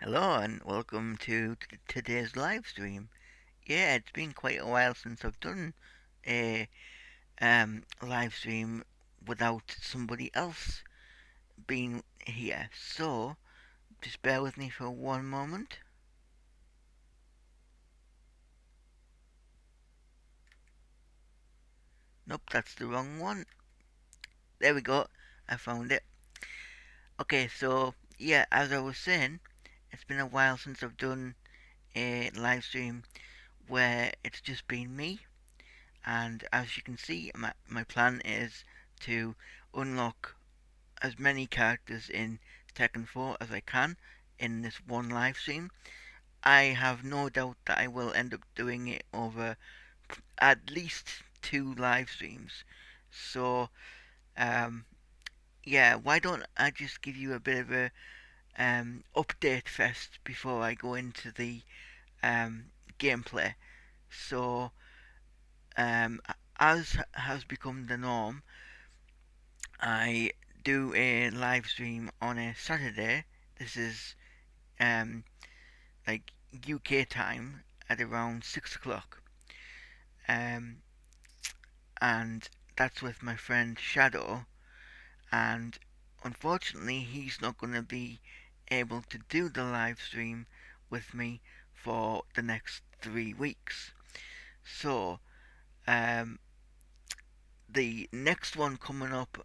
Hello and welcome to today's live stream. Yeah, it's been quite a while since I've done a live stream without somebody else being here. So just bear with me for one moment. Nope, that's the wrong one. There we go. I found it. Okay, so yeah, as I was saying, it's been a while since I've done a live stream where it's just been me. And as you can see, my plan is to unlock as many characters in Tekken 4 as I can in this one live stream. I have no doubt that I will end up doing it over at least two live streams. So, um, yeah, why don't I just give you a bit of a update first before I go into the um, gameplay. So, um, as has become the norm, I do a live stream on a Saturday. This is um, like UK time at around 6 o'clock, um, and that's with my friend Shadow. And unfortunately, he's not going to be able to do the live stream with me for the next 3 weeks. So, um, the next one coming up,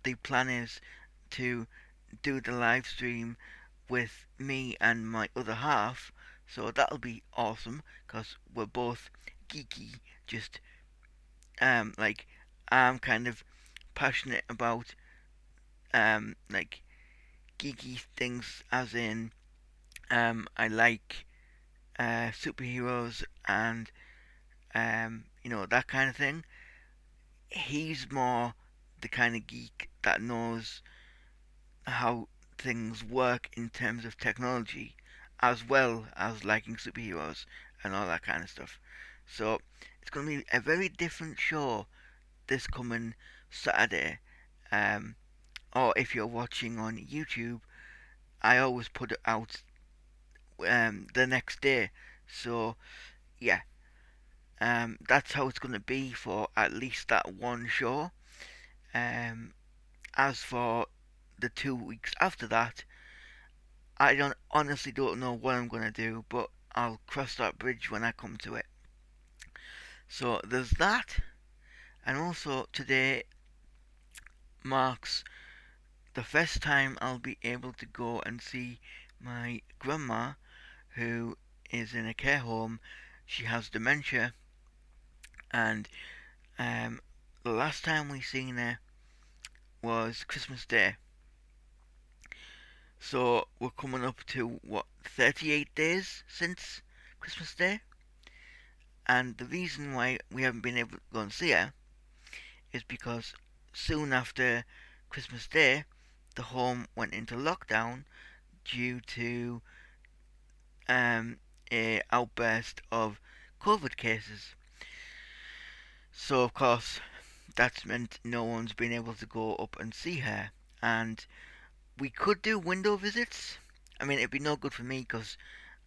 the plan is to do the live stream with me and my other half. So that'll be awesome because we're both geeky. Just like I'm kind of passionate about like geeky things, as in I like superheroes and that kind of thing. He's more the kind of geek that knows how things work in terms of technology, as well as liking superheroes and all that kind of stuff. So it's going to be a very different show this coming Saturday. Um, or if you're watching on YouTube, I always put it out the next day. So yeah, that's how it's going to be for at least that one show. Um, as for the 2 weeks after that, I don't know what I'm gonna do, but I'll cross that bridge when I come to it. So there's that, and also today marks the first time I'll be able to go and see my grandma, who is in a care home. She has dementia, and um, the last time we seen her was Christmas Day. So we're coming up to what 38 days since Christmas Day. And the reason why we haven't been able to go and see her is because soon after Christmas Day, the home went into lockdown due to a outburst of COVID cases. So of course, that's meant no one's been able to go up and see her. And we could do window visits. I mean, it'd be no good for me because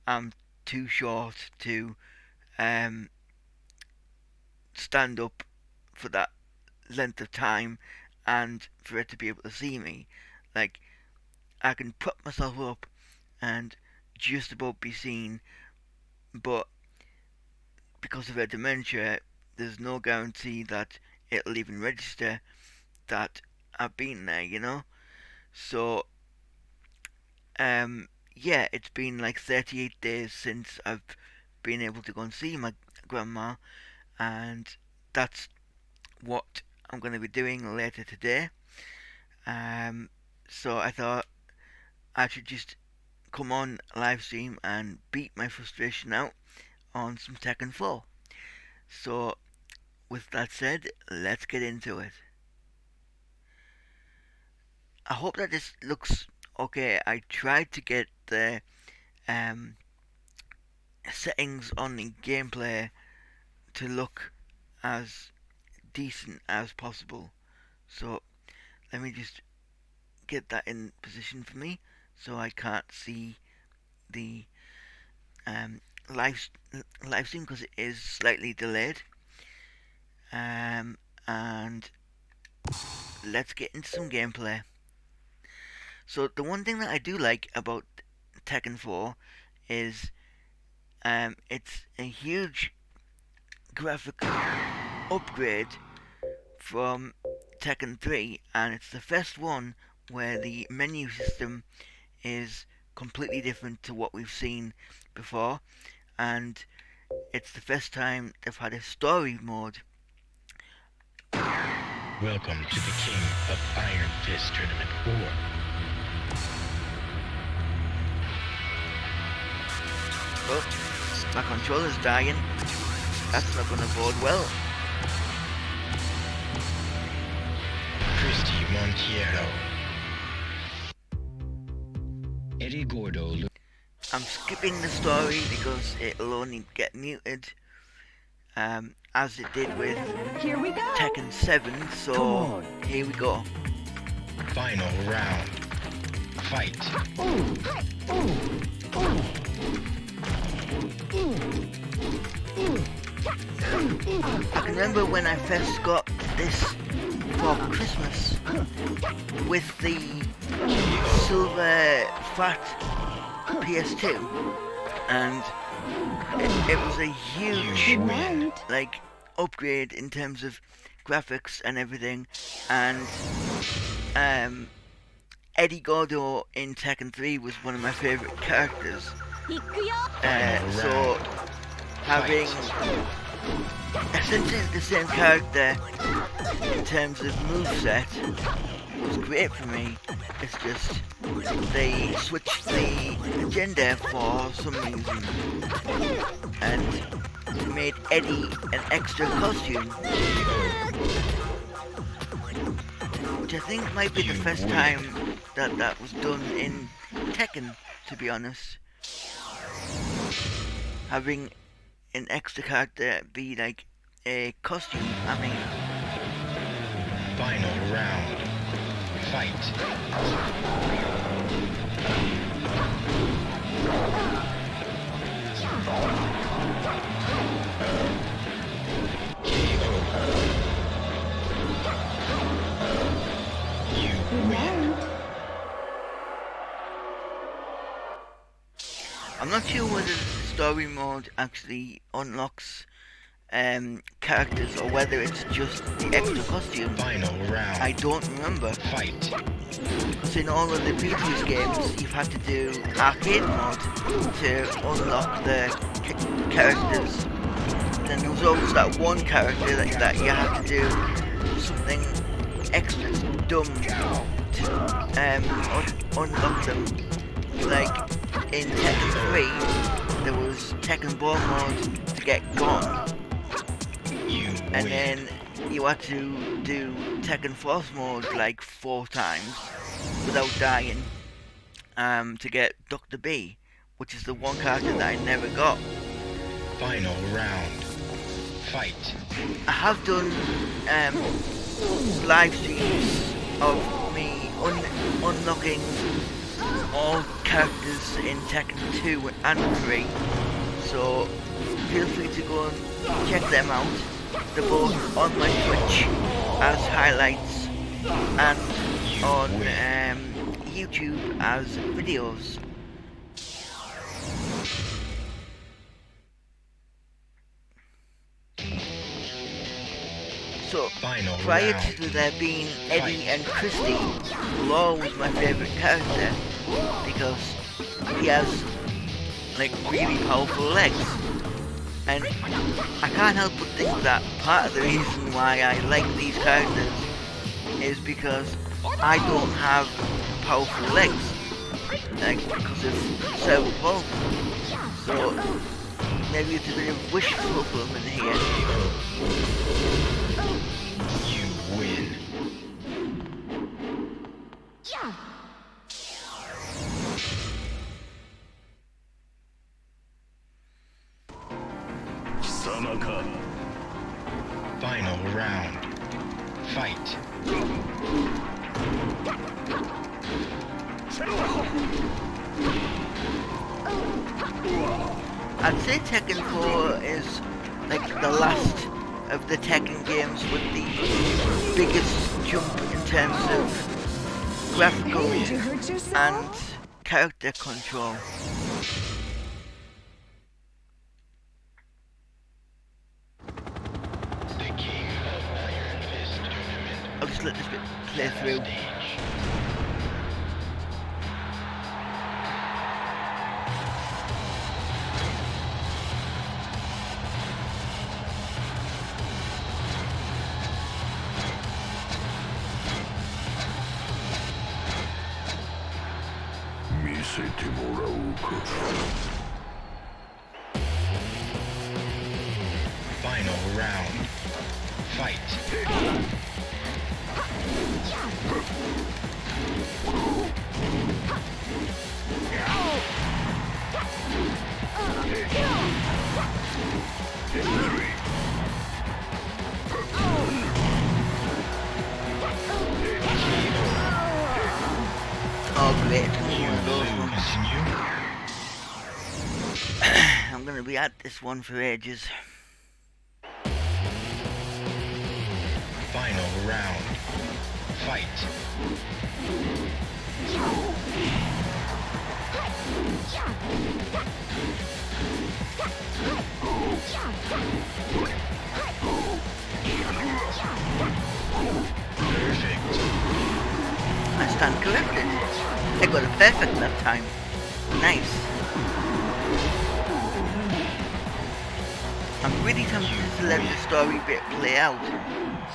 I'm too short to um, stand up for that length of time and for it to be able to see me. Like, I can prop myself up and just about be seen, but because of her dementia, there's no guarantee that it'll even register that I've been there. So, yeah, it's been like 38 days since I've been able to go and see my grandma, and that's what I'm going to be doing later today. Um, so I thought I should just come on live stream and beat my frustration out on some Tekken 4. So, with that said, let's get into it. I hope that this looks okay. I tried to get the um, settings on the gameplay to look as decent as possible. So, let me just get that in position for me so I can't see the um, live live stream because it is slightly delayed. And let's get into some gameplay. So the one thing that I do like about Tekken 4 is it's a huge graphic upgrade from Tekken 3, and it's the first one where the menu system is completely different to what we've seen before, and it's the first time they've had a story mode. Welcome to the King of Iron Fist Tournament 4. Oh, my controller's dying. That's not going to bode well. Christy Montiero. Eddie Gordo. I'm skipping the story because it'll only get muted, as it did with Tekken 7, so here we go. Final round. Fight. I can remember when I first got this for Christmas with the silver fat PS2, and it was a huge like upgrade in terms of graphics and everything, and Eddie Gordo in Tekken 3 was one of my favourite characters, so having essentially the same character in terms of moveset was great for me. It's just they switched the gender for some reason and made Eddie an extra costume, which I think might be the first time that was done in Tekken, to be honest. Having an extra character be like a costume, I mean. Final round. Fight. You win. I'm not sure whether the story mode actually unlocks characters or whether it's just the extra costume. Final round. I don't remember. Fight. Because in all of the previous games, you've had to do arcade mode to unlock the characters. Then there was always that one character that you had to do something extra dumb to unlock them. Like in Tekken 3, there was Tekken Ball mode to get gone. And then you had to do Tekken Force mode like 4 times without dying to get Dr. B, which is the one character that I never got. Final round. Fight. I have done live streams of me unlocking all characters in Tekken 2 and 3, so feel free to go and check them out. They're both on my Twitch as highlights and on YouTube as videos. So, prior to there being Eddie and Christy, Law was my favourite character because he has like really powerful legs. And I can't help but think that part of the reason why I like these characters is because I don't have powerful legs, like because of cerebral palsy. So maybe it's a bit of wish fulfillment here. You win. Yeah. Final round. Fight. I'd say Tekken 4 is like the last of the Tekken games with the biggest jump in terms of graphical and character control. I'll just let this bit play through. Final round. Fight. Oh great, I'm gonna be at this one for ages. Final round. Fight. Perfect. I stand corrected. I got it perfect that time. Nice. I'm really tempted to let the story bit play out,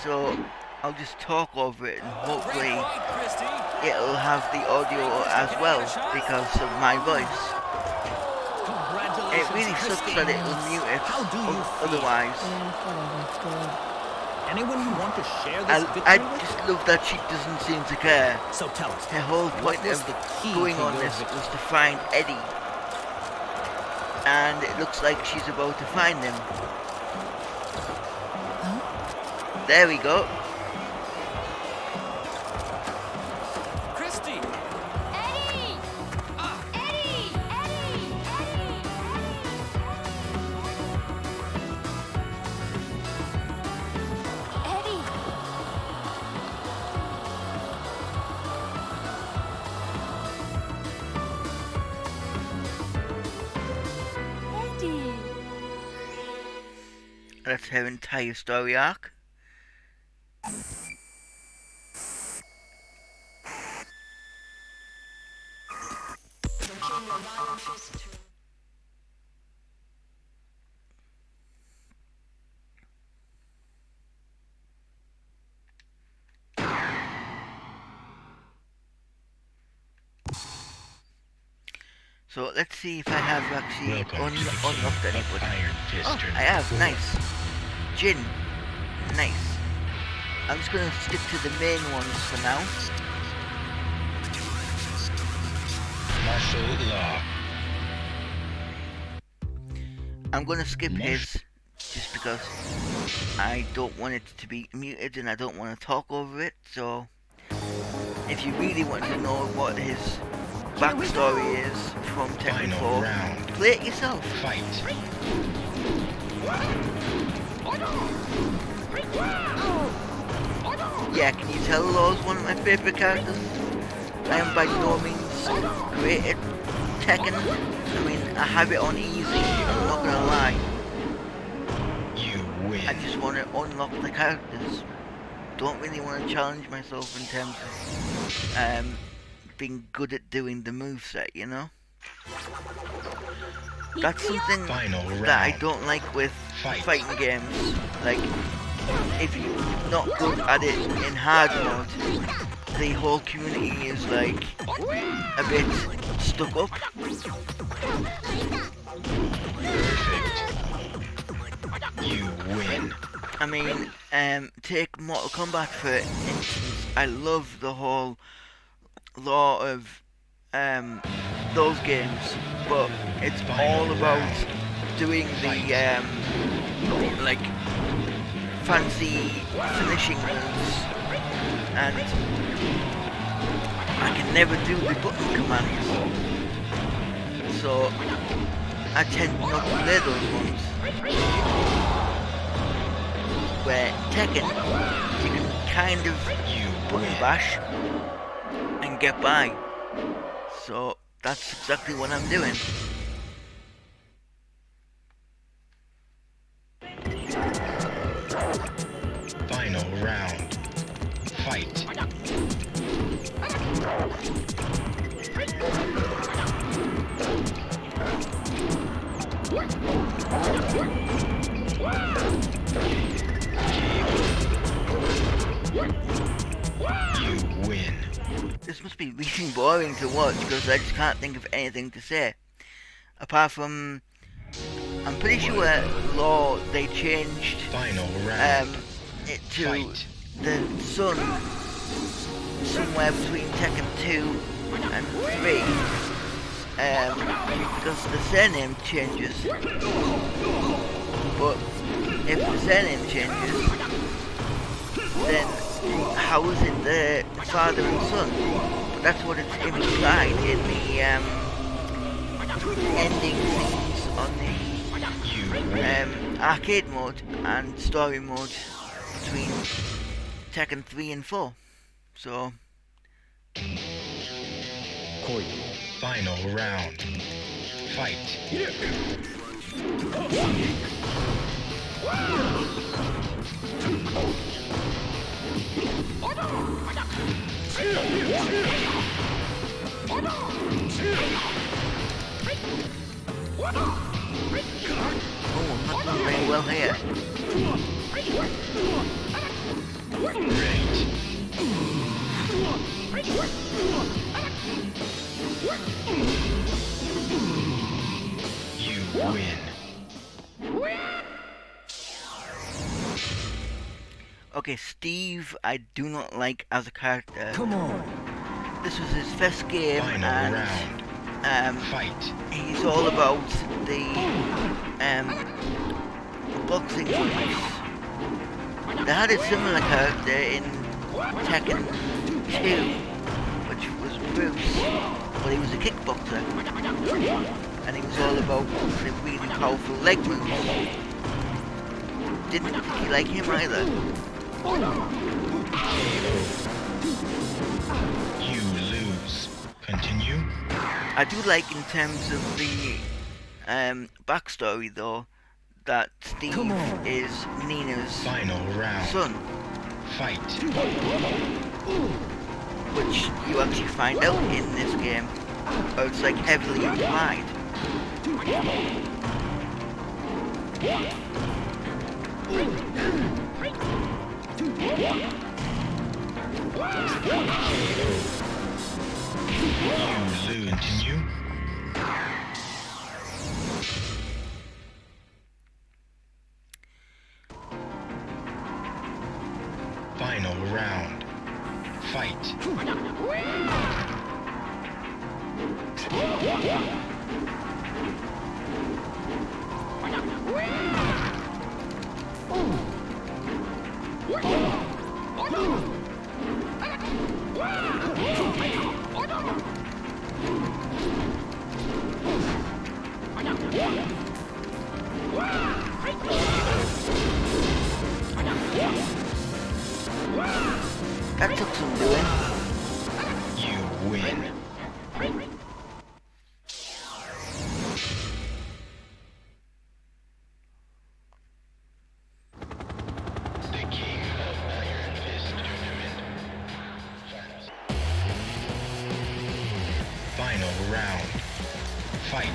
so I'll just talk over it and hopefully it'll have the audio as well because of my voice. It really sucks that it'll mute it otherwise. Anyone who want to share this I just love that she doesn't seem to care. So tell us, Her whole point of going on this was to find Eddie. And it looks like she's about to find him. Huh? There we go. Christy! Eddie! Eddie! Eddie! Eddie! That's her entire story arc. So let's see if I have actually unlocked anybody. Oh, I have. Nice. Jin. Nice. I'm just going to stick to the main ones for now. Martial law. I'm going to skip his just because I don't want it to be muted and I don't want to talk over it. So if you really want to know what his backstory is from Tekken 4, play it yourself. Fight. Yeah, can you tell Law's one of my favourite characters? I am by no means great at Tekken. I mean, I have it on easy, I'm not gonna lie. You win. I just want to unlock the characters. Don't really want to challenge myself in terms of being good at doing the moveset, you know? That's something that I don't like with fighting games. Like, if you're not good at it in hard mode, the whole community is like a bit stuck up. You win. I mean, take Mortal Kombat for instance. I love the whole law of those games, but it's all about doing the like fancy finishing moves, and I can never do the button commands, so I tend not to play those ones. Where Tekken, you can kind of button bash and get by. So that's exactly what I'm doing. Final round. Fight. You win. This must be really boring to watch because I just can't think of anything to say. Apart from, I'm pretty sure Law they changed Final round. it to Fight. the sun somewhere between Tekken 2 and 3 because the surname changes. But if the surname changes, then how is it the father and son? That's what it's implied in the ending things on the arcade mode and story mode between Tekken 3 and 4. So Final round. Fight. oh, I'm not doing very well here. Great. You win. Okay, Steve, I do not like as a character. Come on. This was his first game, Final and round. Fight. he's all about the boxing moves. They had a similar character in Tekken 2, which was Bruce, but he was a kickboxer, and he was all about the really powerful leg moves. Didn't particularly like him either. You lose. Continue. I do like in terms of the backstory though, that Steve is Nina's Final round. son, Fight. which you actually find out in this game, or it's like heavily implied. You lose. Continue. Final round. Fight. That took some doing. You win. The King of Iron Fist Tournament. Final round. Fight.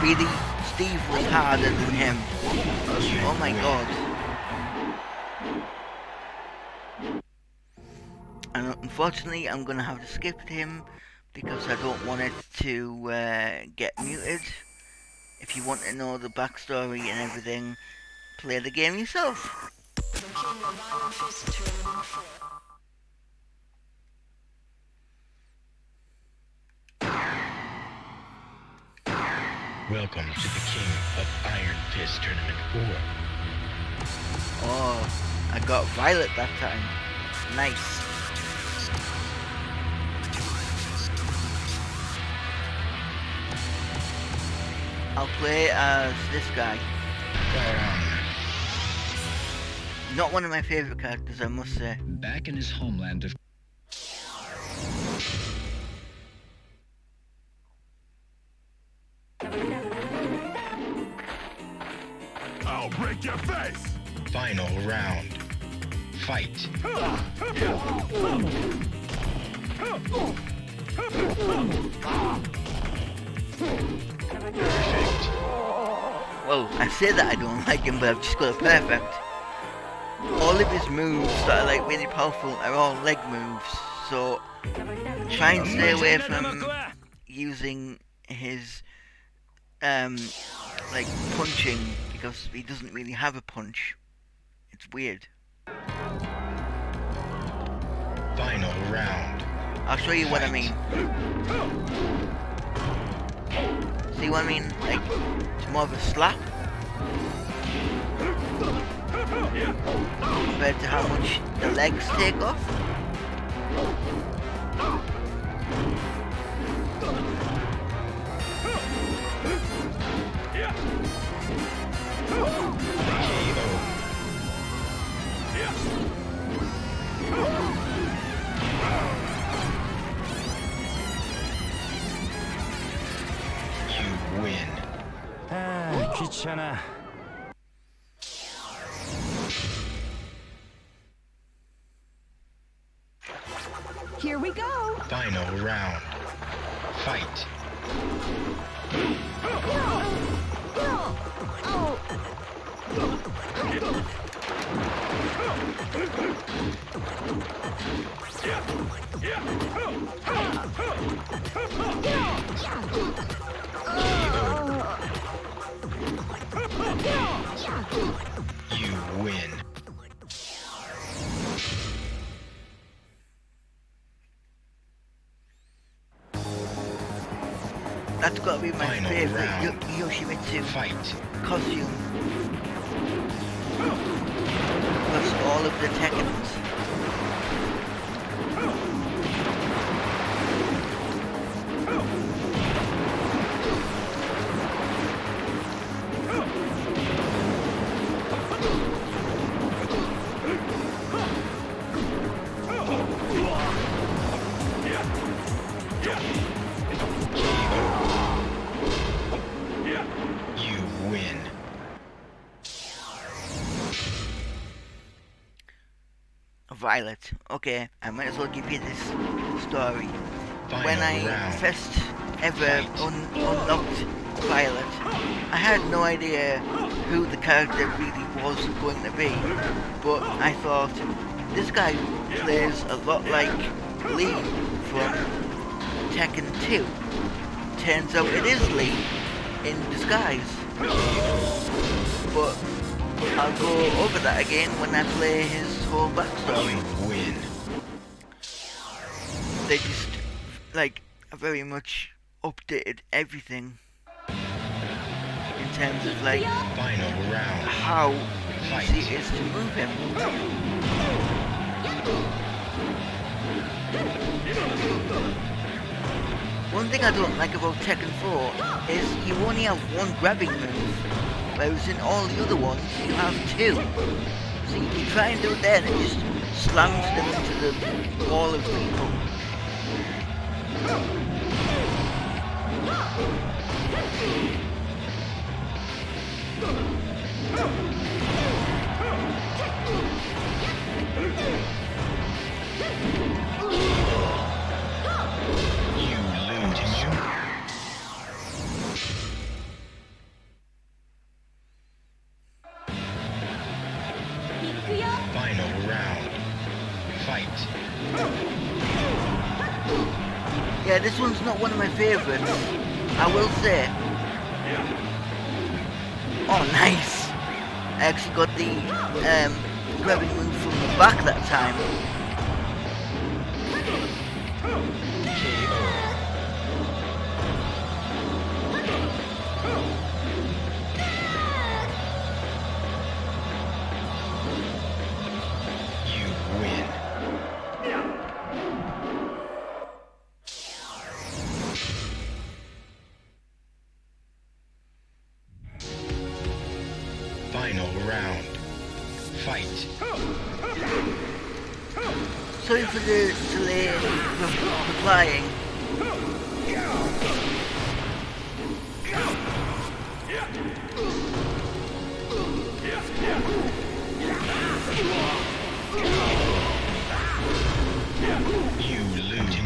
Really, Steve was harder than him. Oh my god. And unfortunately, I'm gonna have to skip him because I don't want it to get muted. If you want to know the backstory and everything, play the game yourself. Welcome to the King of Iron Fist Tournament 4. Oh, I got Violet that time. Nice. I'll play as this guy. Not one of my favourite characters, I must say. Back in his homeland of I'll break your face! Final round. Fight. Perfect. Well, I say that I don't like him, but I've just got a perfect. All of his moves that are like really powerful are all leg moves, so try and stay away from using his like punching, because he doesn't really have a punch. It's weird. Final round. I'll show you what I mean. See what I mean? Like, it's more of a slap compared to how much the legs take off. You win. 귀찮아. Here we go. Final round. Fight. You win. That's got to be my Final favourite round. Yoshimitsu Fight. costume. Plus all of the Tekkens. You win. Violet. Okay, I might as well give you this story. Final When I round. first ever unlocked Violet, I had no idea who the character really was going to be, but I thought, this guy plays a lot like Lee from Tekken 2. Turns out it is Lee in disguise. But I'll go over that again when I play his whole backstory. You win. They just, like, very much updated everything in terms of, like, Final round. how easy it is to move him. One thing I don't like about Tekken 4 is you only have one grabbing move, whereas in all the other ones you have two. So you try and do it there and it just slams them into the wall of people. You lose. Final round. Fight. Yeah, this one's not one of my favourites, I will say. Oh, nice! I actually got the grabbing move from the back that time. Final round. Fight. Sorry for the delay in replying. You lose.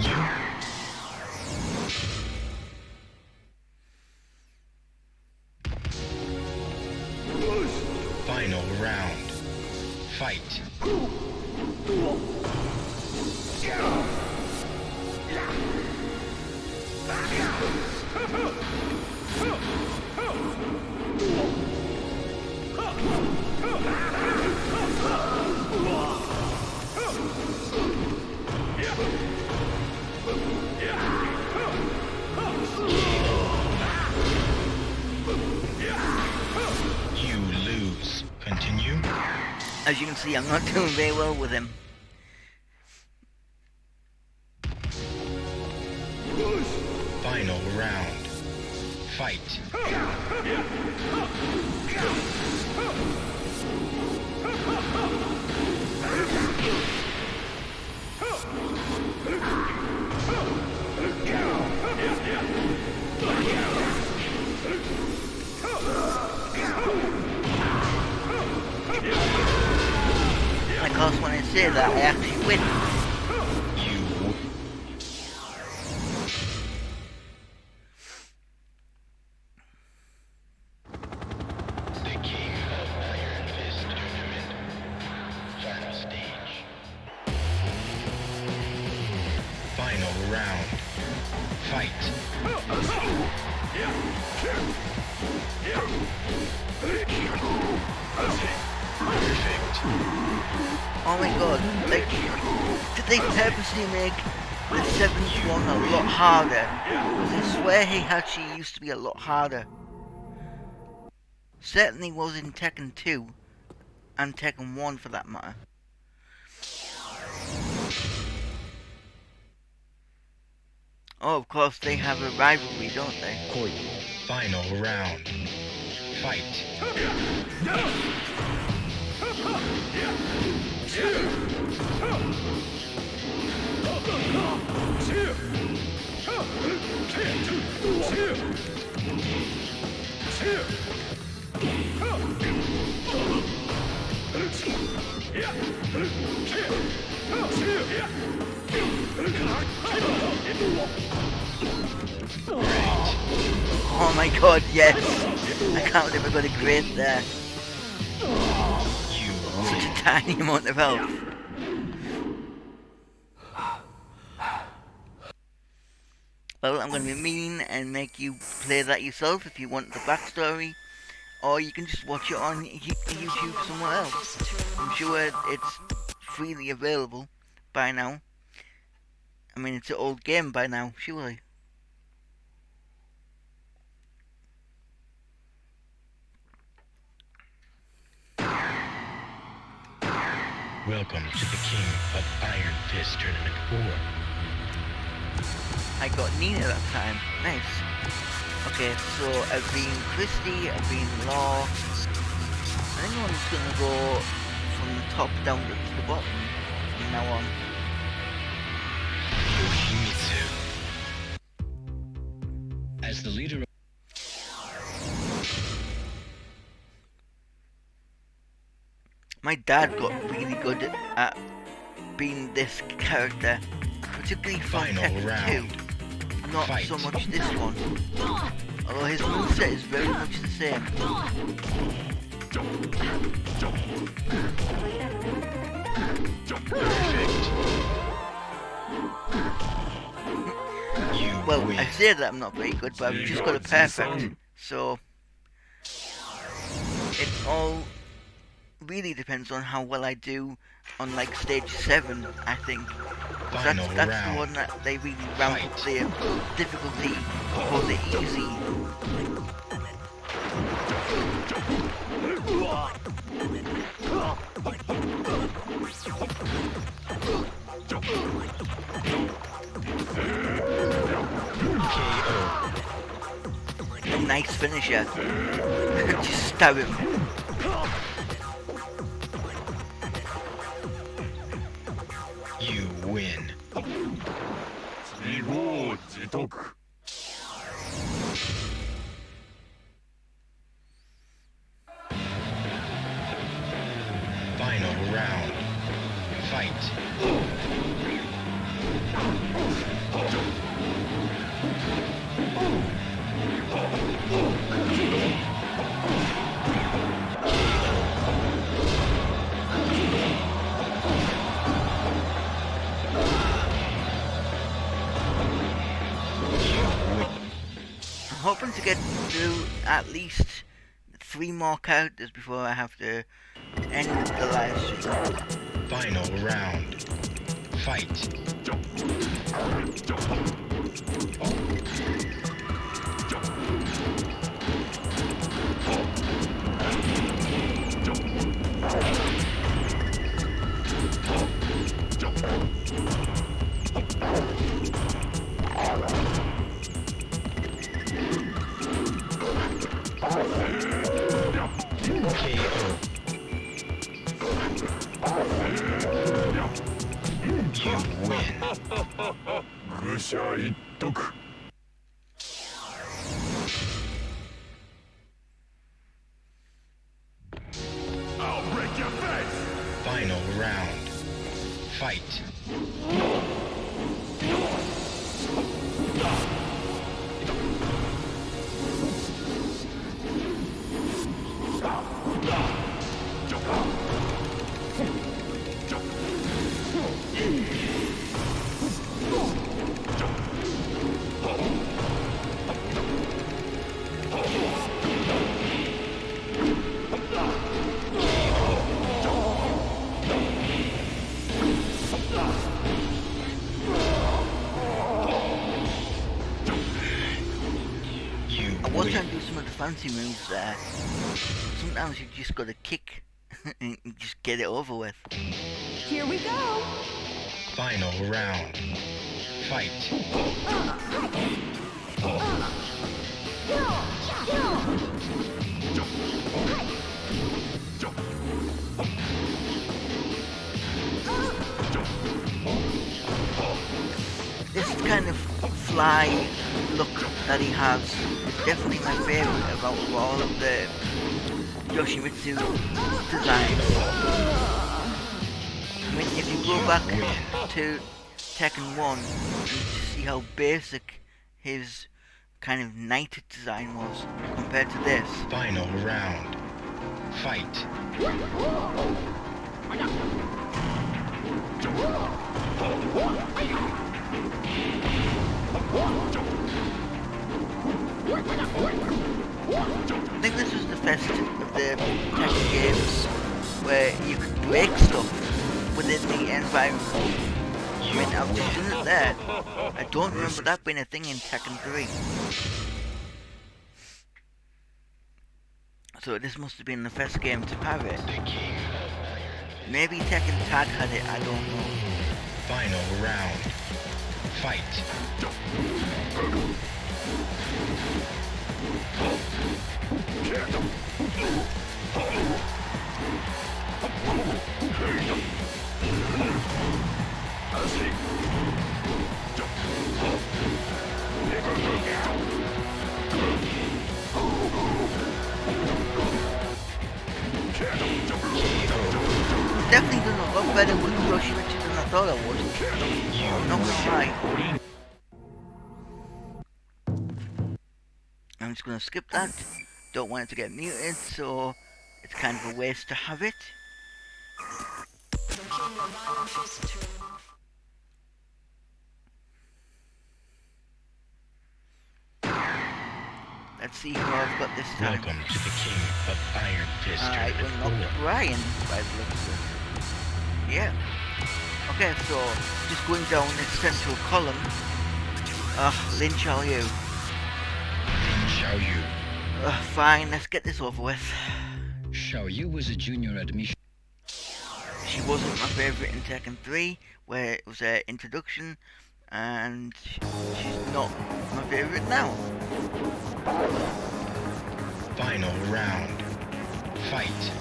Final round. Fight. You lose. Continue. As you can see, I'm not doing very well with him. Final round. Fight. And of course, when I say that, I actually win. The King of Iron Fist Tournament. Final stage. Final round. Fight. Perfect. Oh my god, like, did they purposely make the 7th one a lot harder? Because I swear he actually used to be a lot harder. Certainly was in Tekken 2, and Tekken 1 for that matter. Oh, of course, they have a rivalry, don't they? Final round. Fight. Oh my god, yes! I can't believe I got a great there. You Such win. a tiny amount of health. Well, I'm going to be mean and make you play that yourself if you want the backstory. Or you can just watch it on YouTube somewhere else. I'm sure it's freely available by now. I mean, it's an old game by now, surely. Welcome to the King of Iron Fist Tournament 4. I got Nina that time. Nice. Okay, so I've been Christy, I've been Law. I think I'm just gonna go from the top down to the bottom from now on. Yoshimitsu. As the leader of My dad got really good at being this character, particularly from Final Tekken round. 2. Not Fight. so much this one. Although his moveset is very much the same. Perfect. You Well, win. I say that I'm not very good, but I've just got a perfect. So it all really depends on how well I do on like stage 7, I think. 'Cause Final that's the round. one that they really ramp up the difficulty for the easy. KO. A nice finisher. Just stab him. Fight. I'm hoping to get through at least 3 more characters before I have to end the live stream. Final round. Fight. KO. You win. 愚者一徳 I'll break your face! Final round. Fight. I was trying to do some of the fancy moves there. Sometimes you just gotta kick and just get it over with. Here we go. Final round. Fight. This kind of fly look that he has is definitely my favourite about all of the Yoshimitsu designs. I mean, if you go back to Tekken 1 and see how basic his kind of knighted design was compared to this. Final round. Fight. I think this was the first of the Tekken games where you could break stuff within the environment. I mean, I've just done it there. I don't remember that being a thing in Tekken 3. So this must have been the first game to have it. Maybe Tekken Tag had it, I don't know. Final round. Fight. Definitely done a lot better with Yoshimitsu than I thought I would. I'm not gonna lie. I'm just gonna skip that. Don't want it to get muted, so it's kind of a waste to have it. Let's see who I've got this time. Welcome to the King of Iron Fist I Tournament will not 4. Brian by the looks of it. Yeah. Okay, so just going down the central column. Lin Xiaoyu. Xiaoyu. Fine, let's get this over with. Xiaoyu was a junior admission. She wasn't my favourite in Tekken 3, where it was her introduction, and she's not my favourite now. Final round. Fight.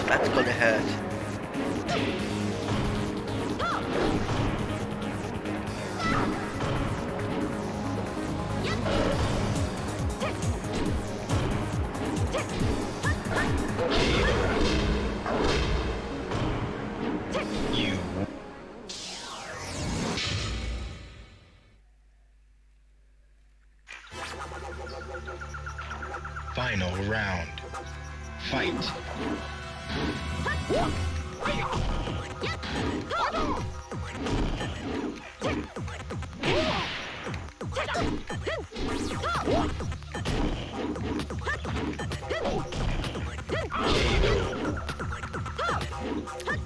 That's gonna hurt. You. Final round. Fight.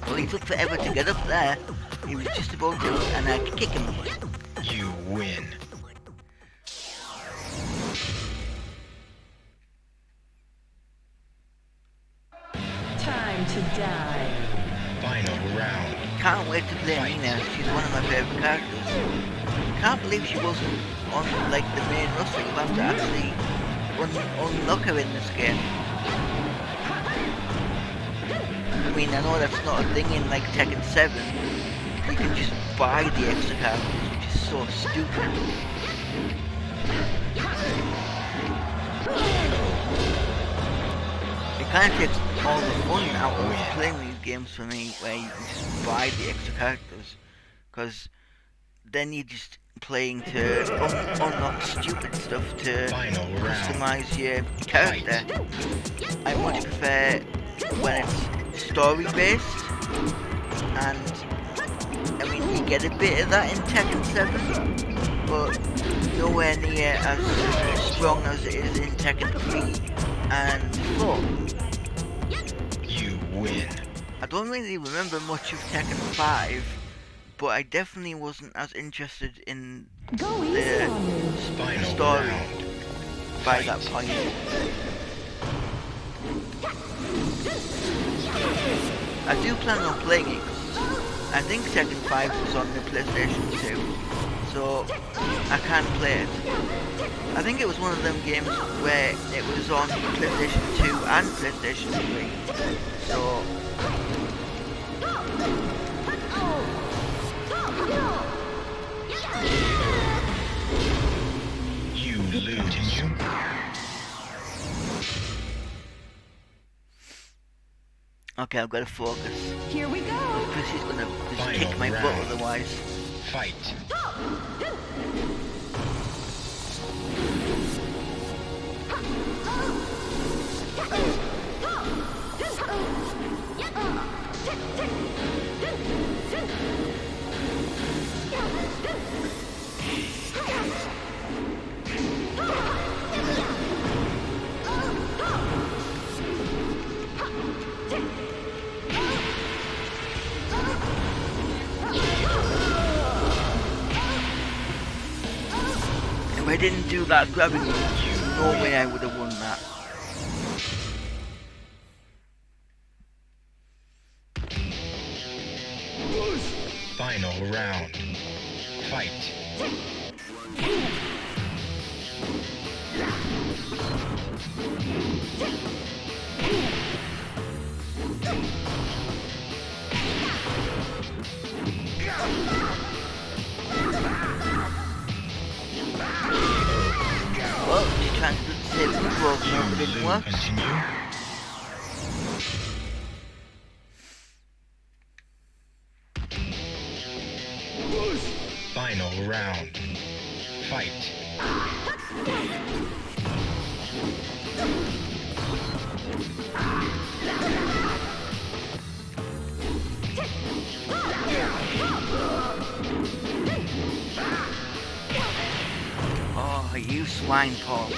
Well, he took forever to get up there. He was just about to, and I could kick him. You win. Time to die. Final round. Can't wait to play Nina. She's one of my favourite characters. Can't believe she wasn't on like the main roster. You have to actually unlock her in this game. I mean, I know that's not a thing in like Tekken 7. You can just buy the extra characters, which is so stupid. It kind of takes all the fun out of playing these games for me, where you can just buy the extra characters, because then you're just playing to unlock stupid stuff to customize your character. I much prefer when it's story based, and I mean you get a bit of that in Tekken 7, but nowhere near as strong as it is in Tekken 3 and 4. You win. I don't really remember much of Tekken 5, but I definitely wasn't as interested in Go easy the on you. Final story round. by that point. I do plan on playing it, 'cause I think Tekken 5 was on the PlayStation 2, so I can play it. I think it was one of them games where it was on PlayStation 2 and PlayStation 3, so You lose. Continue. okay, I've got to focus, Here we go. because he's gonna just Final kick my butt round. otherwise. Fight. If I didn't do that grabbing move, no way I would have won that. Final round. Fight. Well, she's trying to do the same move over and over, didn't work. Continue. Final round. Fight. Oh, you swine, Paul.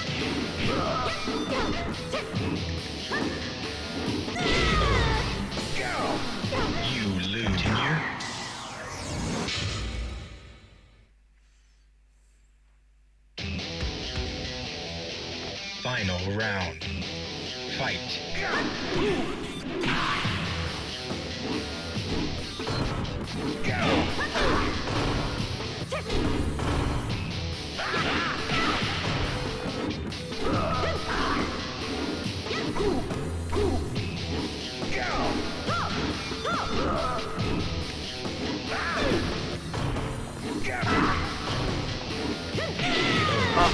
You lose. Continue. Final round. Fight.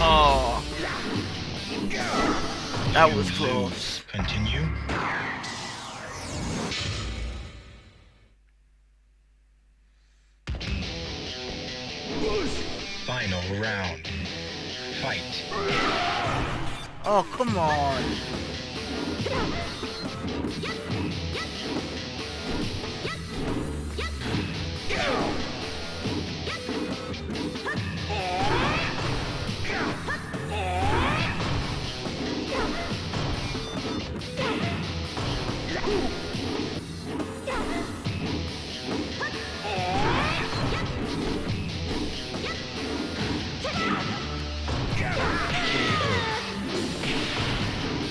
Oh, that was You close. lose. Continue. Final round. Fight. Oh, come on.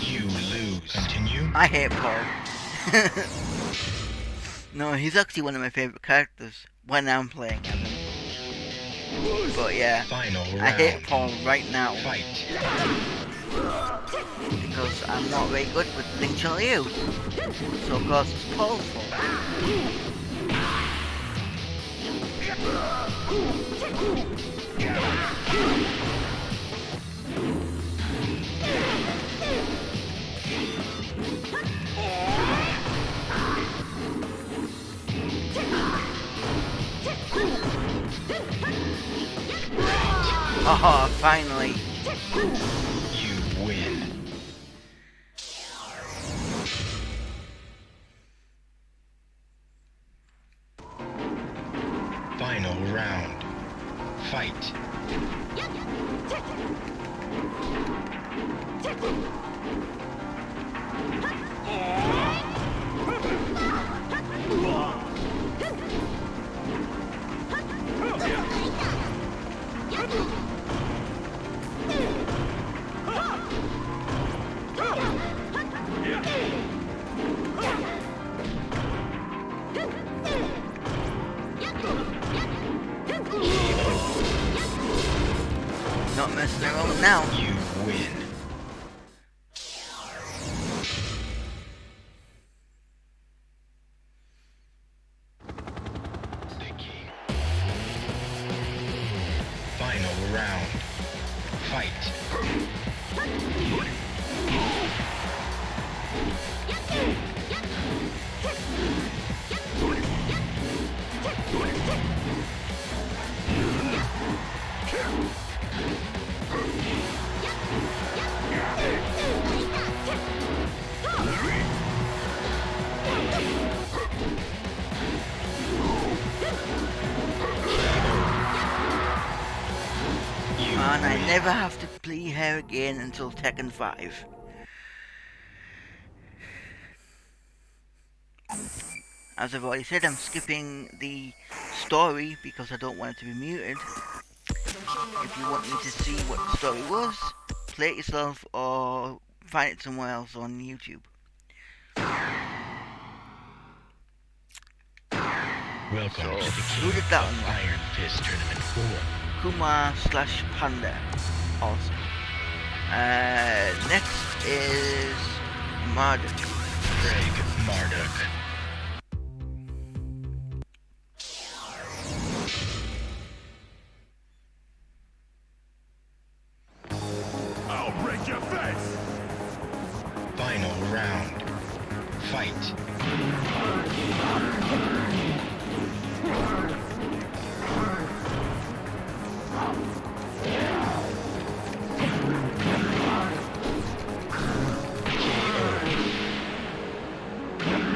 You lose. Continue. I hate Paul. No, he's actually one of my favourite characters when I'm playing as him. But yeah, Final round. I hate Paul right now Fight. because I'm not very good with Link Liu. So of course it's Paul's fault. Oh, finally. You win. Final round. Fight. Not messing around now. You win. Final round. Fight. And I never have to play her again until Tekken 5. As I've already said, I'm skipping the story because I don't want it to be muted. If you want me to see what the story was, play it yourself or find it somewhere else on YouTube. Welcome So, to the who King did that of one? Iron Fist Tournament 4. Kuma/Panda. Awesome. Next is Marduk. Craig Marduk. I'll break your face! Final round. Fight.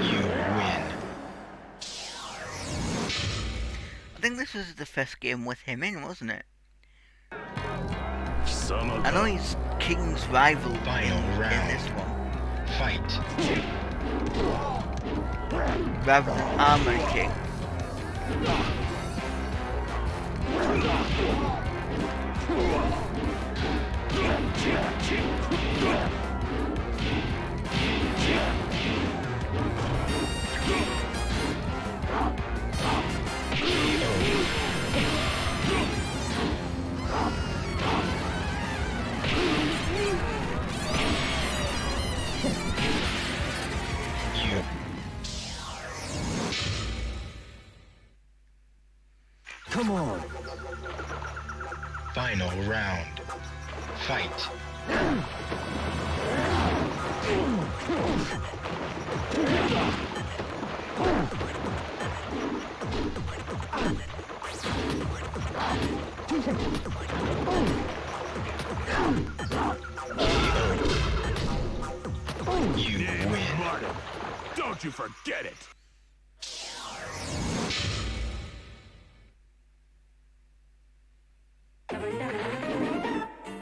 You win. I think this was the first game with him in, wasn't it? 貴様 I know か he's King's rival Final in round. this one, Fight. rather than Armored King. You. Come on! Final round. Fight. You Name's win. Marty. Don't you forget it.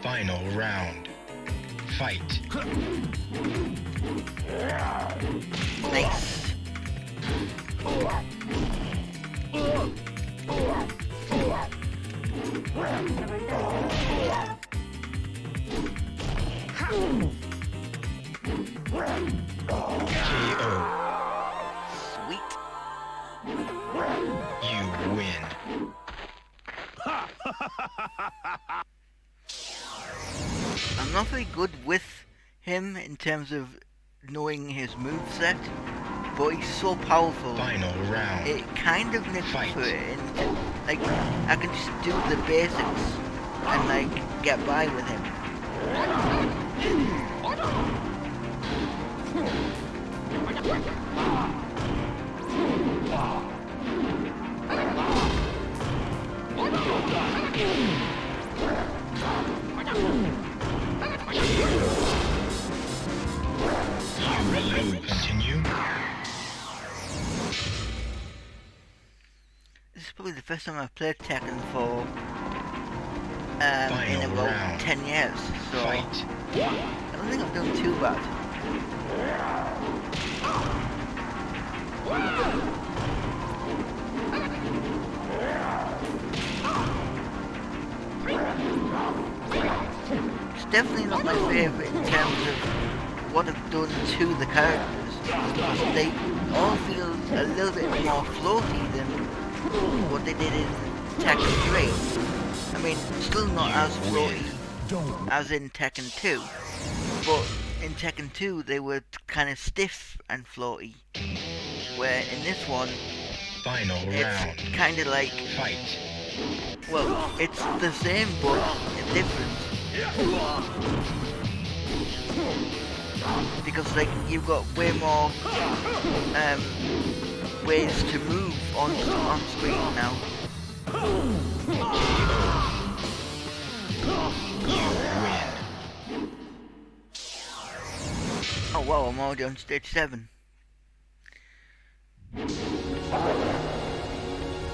Final round. Fight. Nice. KO. Sweet. You win. I'm not very good with him in terms of knowing his moveset, but he's so powerful. Final round. It kind of makes Fight. for it, and like I can just do the basics and like get by with him. You lose. Continue. This is probably the first time I've played Tekken for in Final about round. 10 years, so Fight. I don't think I'm doing too bad. It's definitely not my favourite in terms of what I've done to the characters, because they all feel a little bit more floaty than what they did in Tekken 3. I mean, still not as floaty as in Tekken 2, but in Tekken 2 they were kind of stiff and floaty, where in this one Final round. it's kind of like, Fight. well, it's the same but different. Because like you've got way more ways to move on screen now. You win. Oh wow, I'm already on stage 7.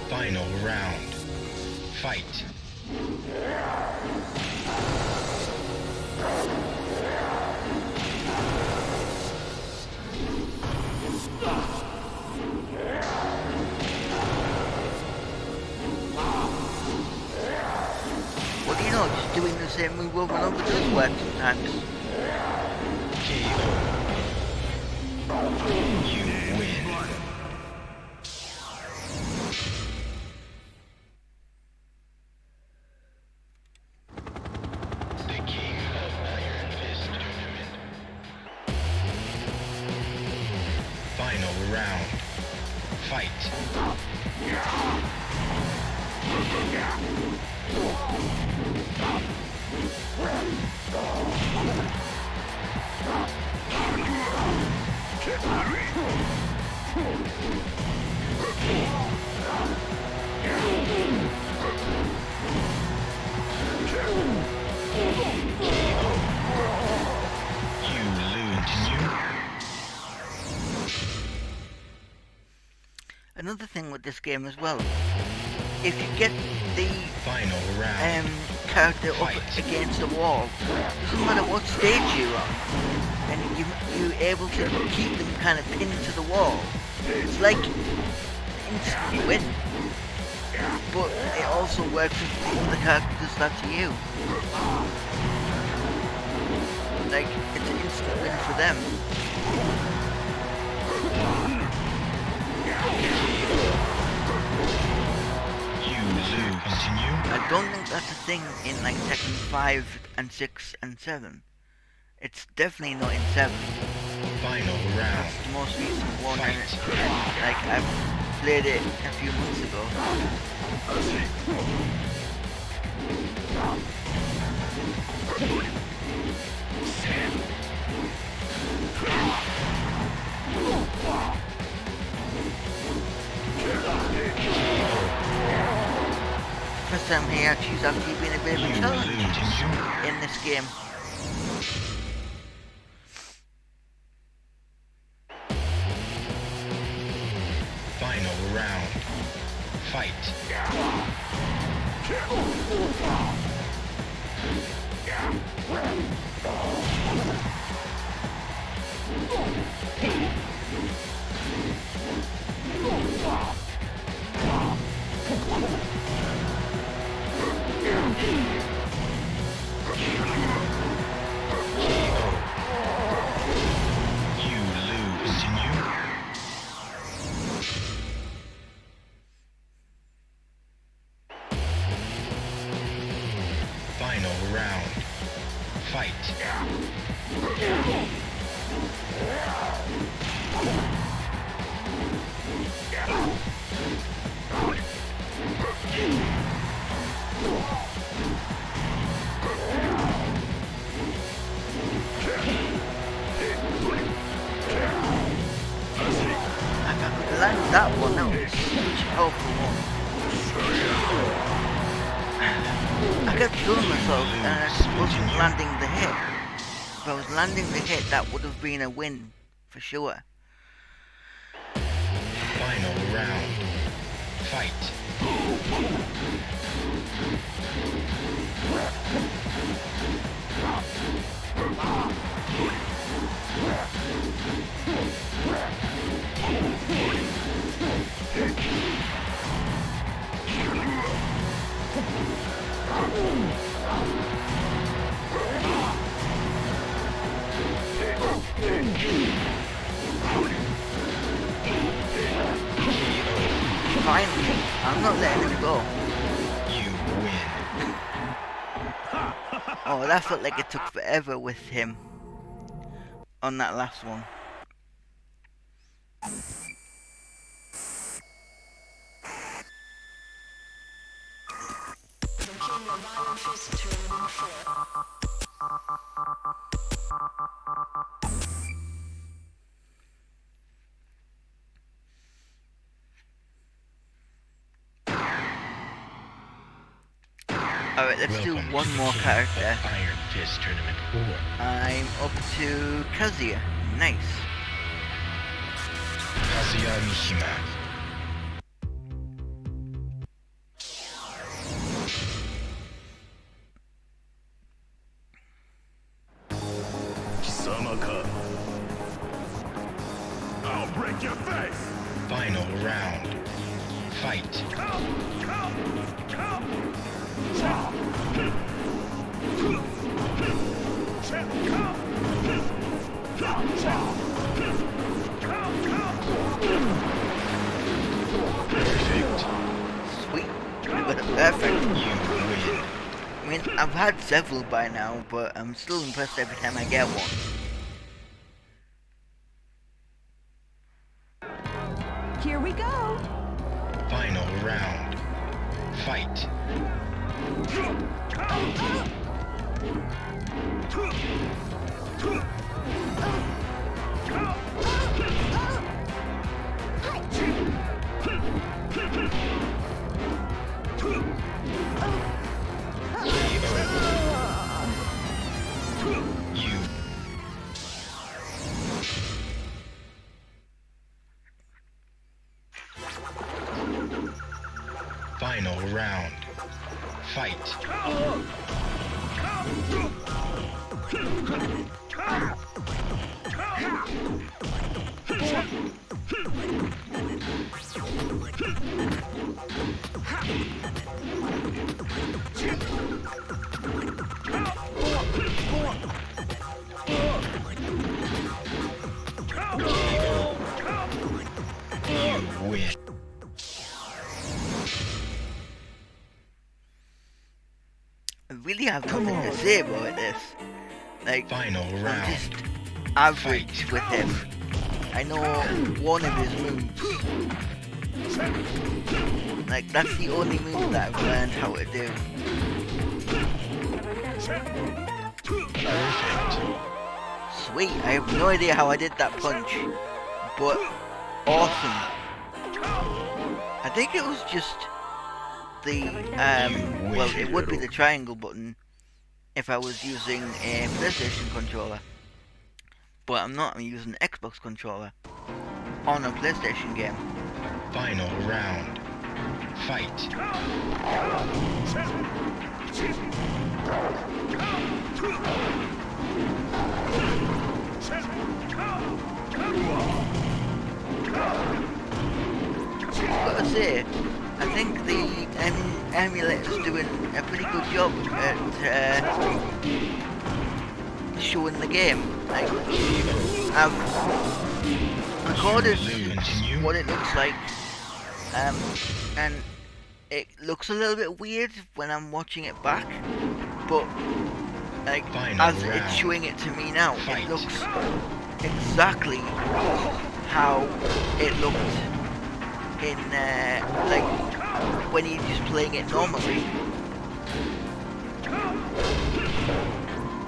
Final round. Fight. Well, you know, just doing the same move over and over does work sometimes. KO. You win. The King of Iron Fist Tournament. Final round. Fight. You lose. Another thing with this game as well, if you get the Final round. character up Fight. against the wall, doesn't matter what stage you're on, and you're able to keep them kind of pinned to the wall. It's like instantly win, but it also works if the other character does that to you. Like, it's an instant win for them. You lose. Continue. I don't think that's a thing in like Tekken 5 and 6 and 7. It's definitely not in 7. Final round. It's the most recent one, and Fight. like I've played it a few months ago. first time he actually has actually been a bit of a You challenge lose. in this game. Final round. Fight. You lose, didn't you? Final round. Fight. If I could land that one, that was such a powerful one. I kept throwing myself and I just wasn't landing the hit. If I was landing the hit, that would have been a win, for sure. Final round. Fight. Finally, I'm not letting him go. You win. Oh, that felt like it took forever with him on that last one. Alright, let's do Welcome one to the more King character. of Iron Fist Tournament 4. I'm up to Kazuya. Nice. Kazuya Mishima. Samaka. I'll break your face! Final round. Fight. Perfect. Sweet. I got it perfect. You win. I mean, I've had several by now, but I'm still impressed every time I get one. Here we go. Final round. Fight. You. Final round. Fight. You win. I really have nothing to say about this. Like, Final I'm round. just average with him. I know one of his moves. Like, that's the only move that I've learned how to do. Perfect. Sweet, I have no idea how I did that punch, but awesome. I think it was just the well, it would be the triangle button if I was using a PlayStation controller, but I'm not. I'm using an Xbox controller on a PlayStation game. Final round. Fight. Gotta say, I think the emulator's doing a pretty good job at showing the game. Like, I've recorded what it looks like, and it looks a little bit weird when I'm watching it back, but like as it's showing it to me now, it looks exactly how it looked in like when you're just playing it normally.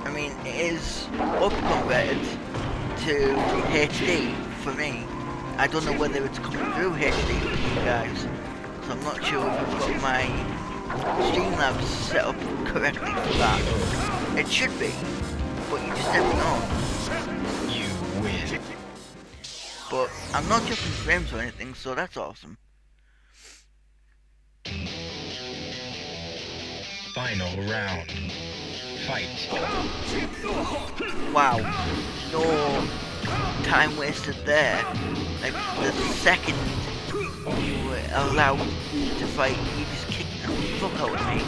I mean, it is up converted to HD for me. I don't know whether it's coming through HD for you guys, so I'm not sure if I've got my Streamlabs set up correctly for that. It should be, but you just never know. You win. But I'm not jumping frames or anything, so that's awesome. Final round. Fight. Wow, no time wasted there. Like the second you were allowed to fight, you just kicked the fuck out of me.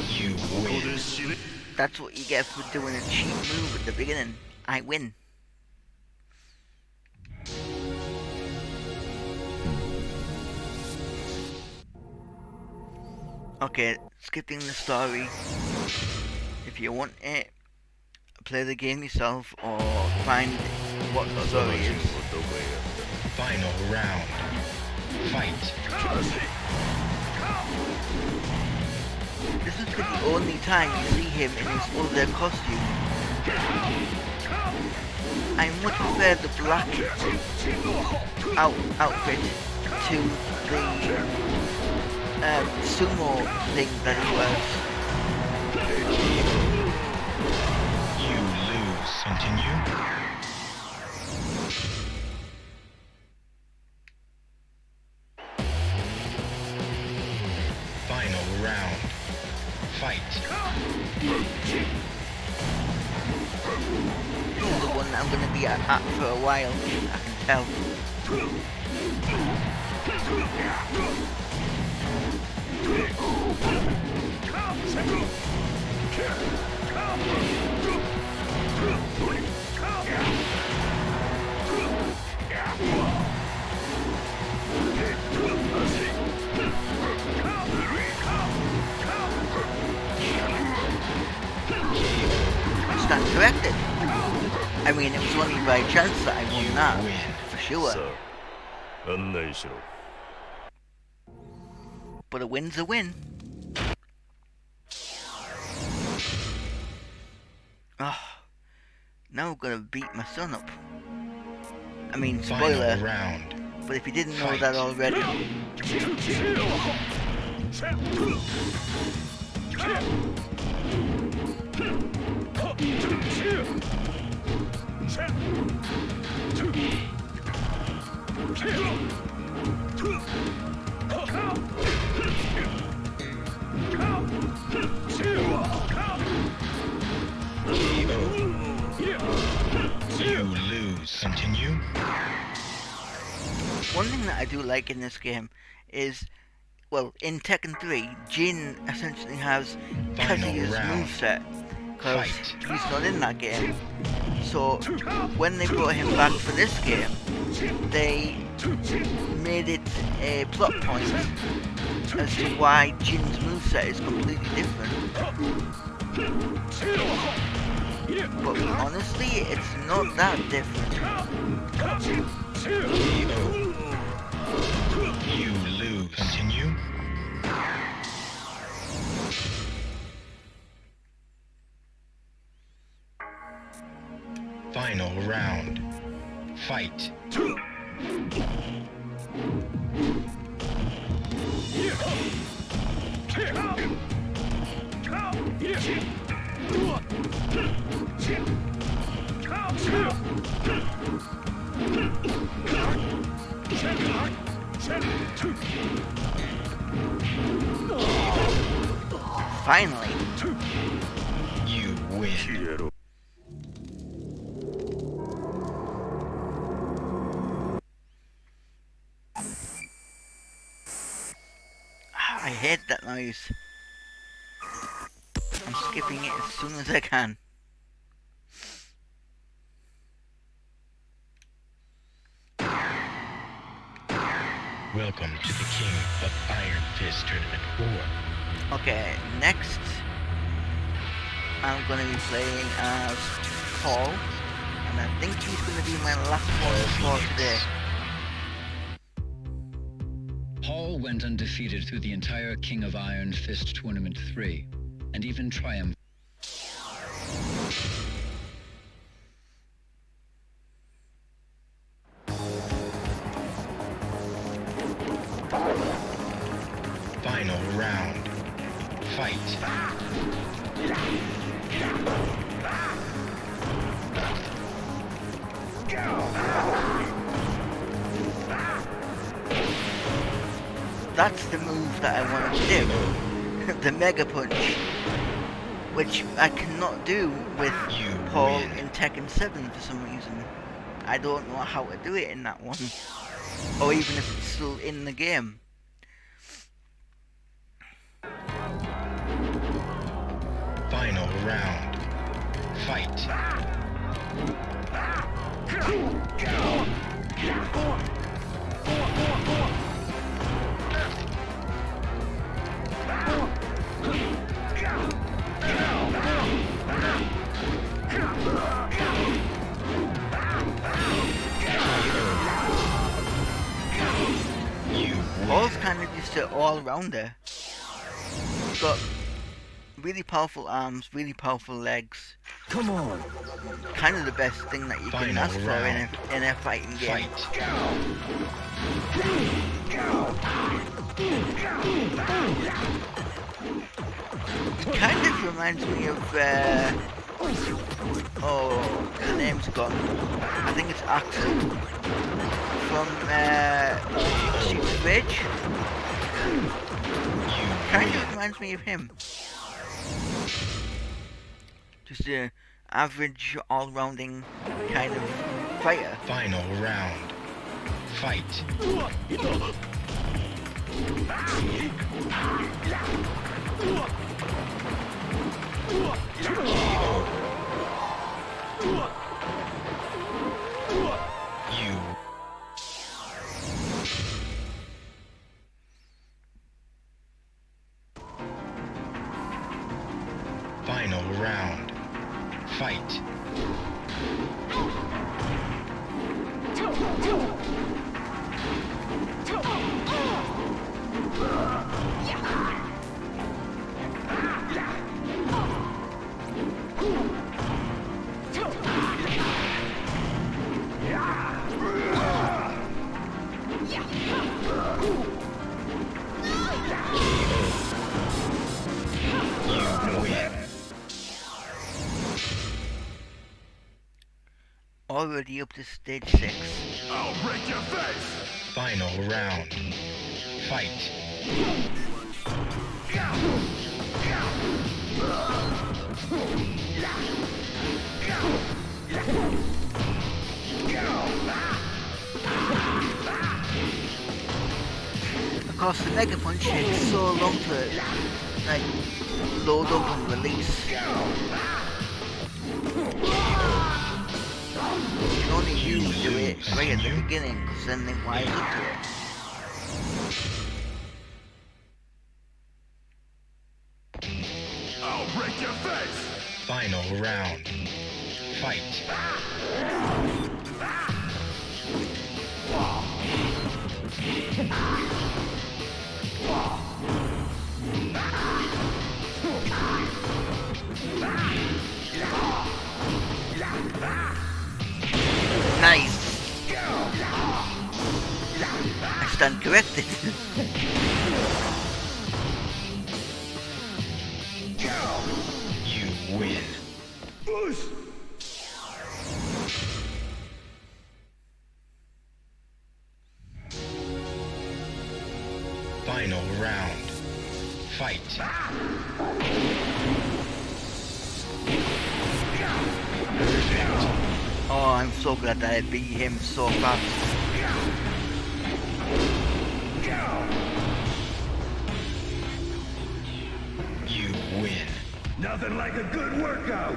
You win. That's what you get for doing a cheap move at the beginning. I win. Okay, skipping the story. If you want it, play the game yourself or find what the story is. Final round. Fight. This is the only time you see him in his other costume. I much prefer the black outfit to the sumo thing that he wears. You lose. Continue. Final round. Fight. This is the one that I'm going to be at for a while, I can tell. Stand corrected. I mean, it was only by chance that I won that, for sure. But a win's a win. Oh, now I'm gonna beat my son up. I mean, spoiler, Final round. but if you didn't know that already. You lose. Continue. One thing that I do like in this game is, well, in Tekken 3, Jin essentially has Kazuya's moveset, because he's not in that game. So, when they brought him back for this game, they made it a plot point as to why Jin's moveset is completely different. But honestly, it's not that different. You lose. Continue. Final round. Fight. Finally. You win. I hate that noise. I'm skipping it as soon as I can. Welcome to the King of Iron Fist Tournament 4. Okay, next I'm gonna be playing as Paul, and I think he's gonna be my last one for today. Paul went undefeated through the entire King of Iron Fist Tournament 3, and even triumphed. Final round. Fight. That's the move that I want to do. The Mega Punch. Which I cannot do with You Paul win. in Tekken 7 for some reason. I don't know how to do it in that one. Or even if it's still in the game. Final round. Fight. You Paul's win. kind of just an all-rounder. He's got really powerful arms, really powerful legs. Come on. Kind of the best thing that you can Final ask for round. in a fighting game. Fight. It kind of reminds me of, oh, the name's gone. I think it's Axel from Streets of Rage. Kind of reminds me of him. Just a average, all-rounding kind of fighter. Final round. Fight. You. Final round. Fight. You win. Already up to stage 6. I'll break your face. Final round. Fight. Of course, the Mega Punch takes so long to like load up and release. You can only really do it right at the beginning, because then they wise up to it. I'll break your face. Final round. Fight. stand corrected. You win. Boost! Final round. Fight. Perfect. Oh, I'm so glad that I beat him so fast. You win. Nothing like a good workout.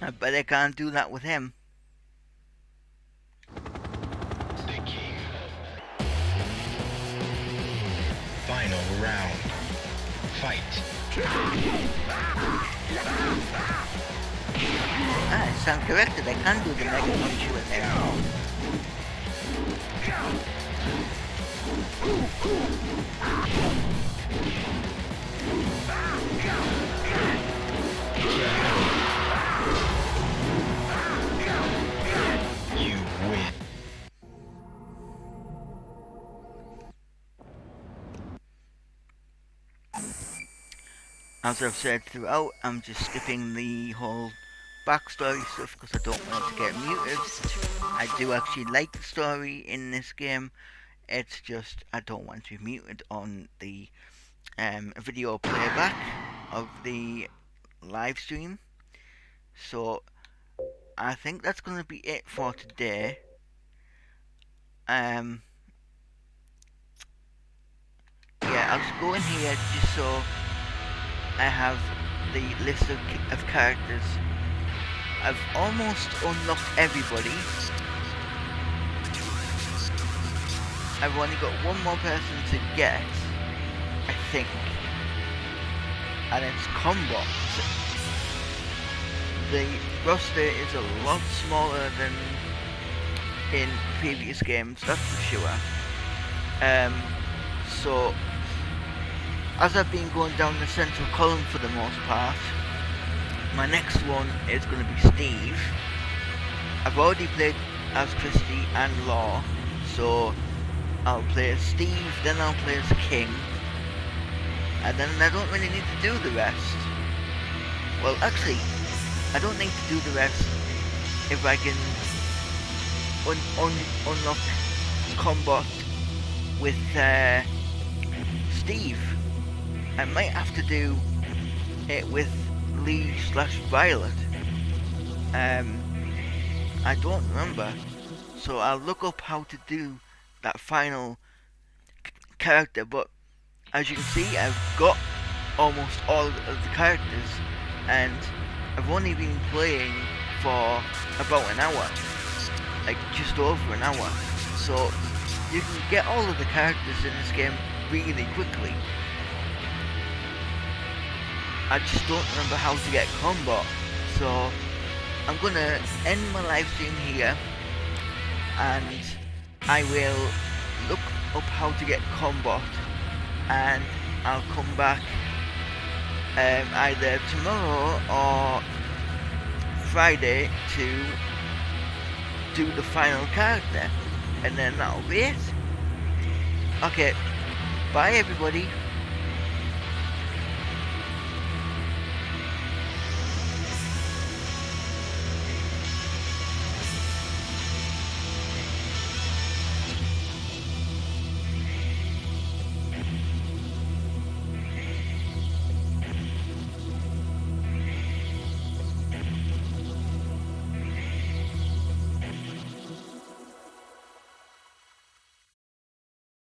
I bet I can't do that with him. The king. Final round. Fight. Ah, I stand corrected. I can do the Mega Punch with him. You win. As I've said throughout, I'm just skipping the whole backstory stuff because I don't want it to get muted. I do actually like the story in this game. It's just I don't want to be muted on the video playback of the live stream. So I think that's going to be it for today. Yeah, I'll just go in here just so I have the list of characters. I've almost unlocked everybody. I've only got one more person to get, I think, and it's Combo. The roster is a lot smaller than in previous games, that's for sure. So, as I've been going down the central column for the most part, my next one is going to be Steve. I've already played as Christy and Law, so I'll play as Steve, then I'll play as King, and then I don't really need to do the rest. Well, actually, I don't need to do the rest if I can unlock combat with Steve. I might have to do it with Lee/Violet. I don't remember, so I'll look up how to do that final character. But as you can see, I've got almost all of the characters, and I've only been playing for about an hour, like just over an hour. So you can get all of the characters in this game really quickly. I just don't remember how to get combo, so I'm gonna end my live stream here, and I will look up how to get combo, and I'll come back either tomorrow or Friday to do the final character, and then that'll be it. Okay, bye everybody.